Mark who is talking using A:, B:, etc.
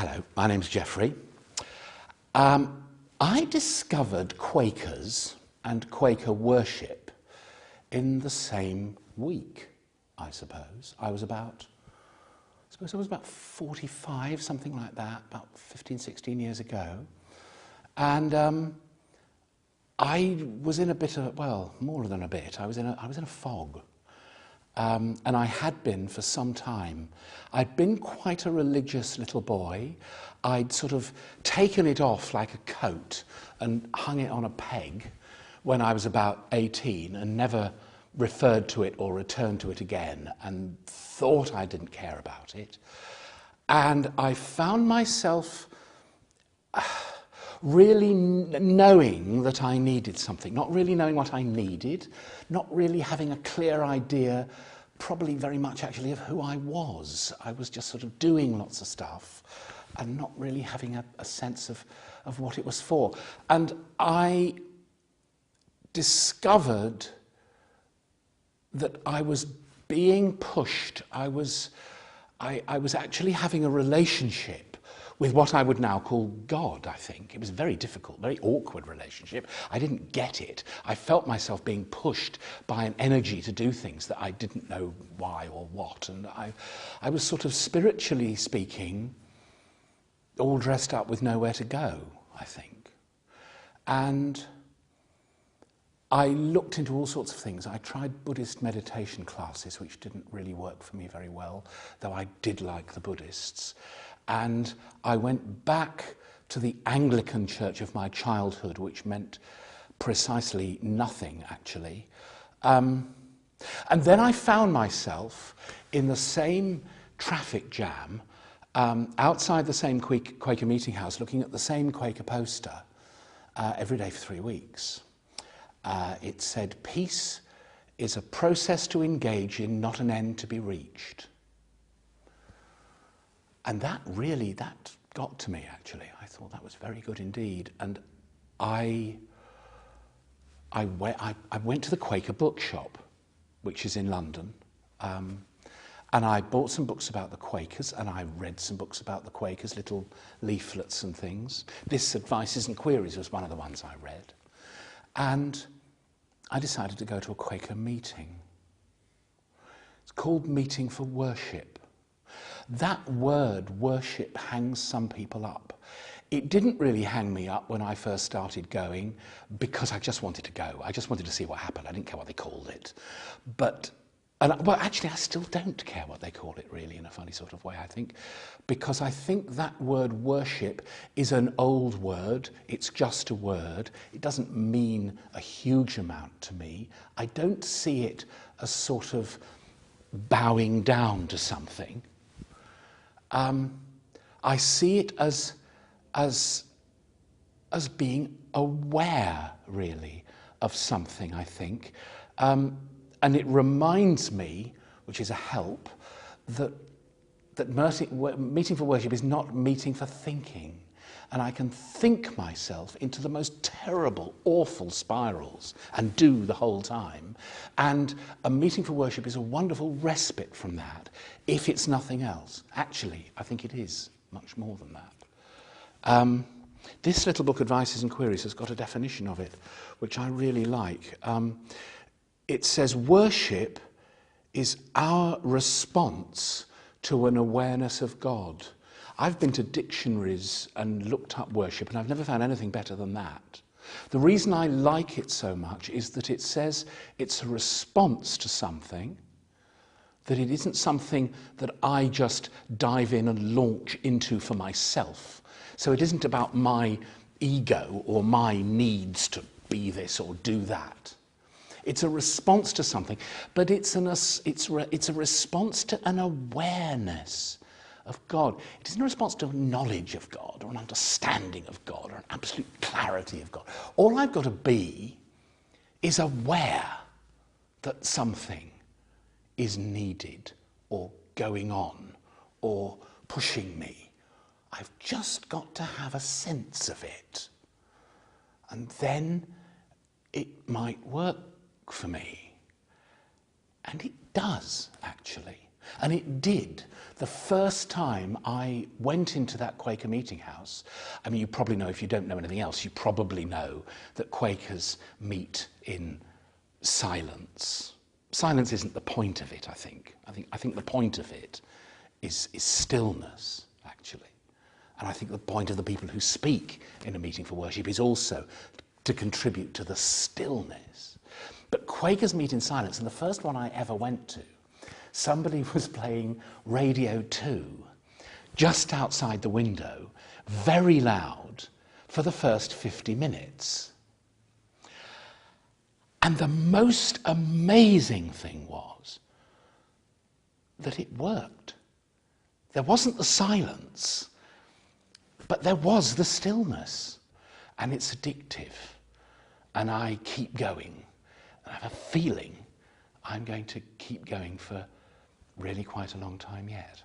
A: Hello, my name's Geoffrey. I discovered Quakers and Quaker worship in the same week, I suppose. I was about 45, something like that, about 15, 16 years ago. And I was in a bit of, well, more than a bit, I was in a fog. And I had been for some time. I'd been quite a religious little boy. I'd sort of taken it off like a coat and hung it on a peg when I was about 18 and never referred to it or returned to it again and thought I didn't care about it. And I found myself really knowing that I needed something, not really knowing what I needed, not really having a clear idea, probably very much actually, of who I was. I was just sort of doing lots of stuff and not really having a sense of what it was for. And I discovered that I was being pushed. I was actually having a relationship with what I would now call God, I think. It was a very difficult, very awkward relationship. I didn't get it. I felt myself being pushed by an energy to do things that I didn't know why or what. And I was sort of, spiritually speaking, all dressed up with nowhere to go, I think. And I looked into all sorts of things. I tried Buddhist meditation classes, which didn't really work for me very well, though I did like the Buddhists. And I went back to the Anglican church of my childhood, which meant precisely nothing, actually. And then I found myself in the same traffic jam, outside the same Quaker meeting house, looking at the same Quaker poster every day for 3 weeks. It said, "Peace is a process to engage in, not an end to be reached." And that got to me, actually. I thought that was very good indeed. And I went to the Quaker bookshop, which is in London, and I bought some books about the Quakers, and I read some books about the Quakers, little leaflets and things. This Advices and Queries was one of the ones I read. And I decided to go to a Quaker meeting. It's called Meeting for Worship. That word, worship, hangs some people up. It didn't really hang me up when I first started going, because I just wanted to go. I just wanted to see what happened. I didn't care what they called it. Well, actually, I still don't care what they call it, really, in a funny sort of way, I think, because I think that word worship is an old word. It's just a word. It doesn't mean a huge amount to me. I don't see it as sort of bowing down to something. I see it as being aware, really, of something, I think. And it reminds me, which is a help, that meeting for worship is not meeting for thinking. And I can think myself into the most terrible, awful spirals and do the whole time. And a meeting for worship is a wonderful respite from that, if it's nothing else. Actually, I think it is much more than that. This little book, Advices and Queries, has got a definition of it, which I really like. It says, worship is our response to an awareness of God. I've been to dictionaries and looked up worship, and I've never found anything better than that. The reason I like it so much is that it says it's a response to something, that it isn't something that I just dive in and launch into for myself. So it isn't about my ego or my needs to be this or do that. It's a response to something, but it's a response to an awareness of God. It isn't a response to a knowledge of God or an understanding of God or an absolute clarity of God. All I've got to be is aware that something is needed or going on or pushing me. I've just got to have a sense of it. And then it might work for me. And it does, actually. And it did. The first time I went into that Quaker meeting house, I mean, you probably know, if you don't know anything else, you probably know that Quakers meet in silence. Silence isn't the point of it, I think. I think the point of it is stillness, actually. And I think the point of the people who speak in a meeting for worship is also to contribute to the stillness. But Quakers meet in silence, and the first one I ever went to, somebody was playing Radio 2 just outside the window, very loud, for the first 50 minutes. And the most amazing thing was that it worked. There wasn't the silence, but there was the stillness. And it's addictive. And I keep going. I have a feeling I'm going to keep going for really quite a long time yet.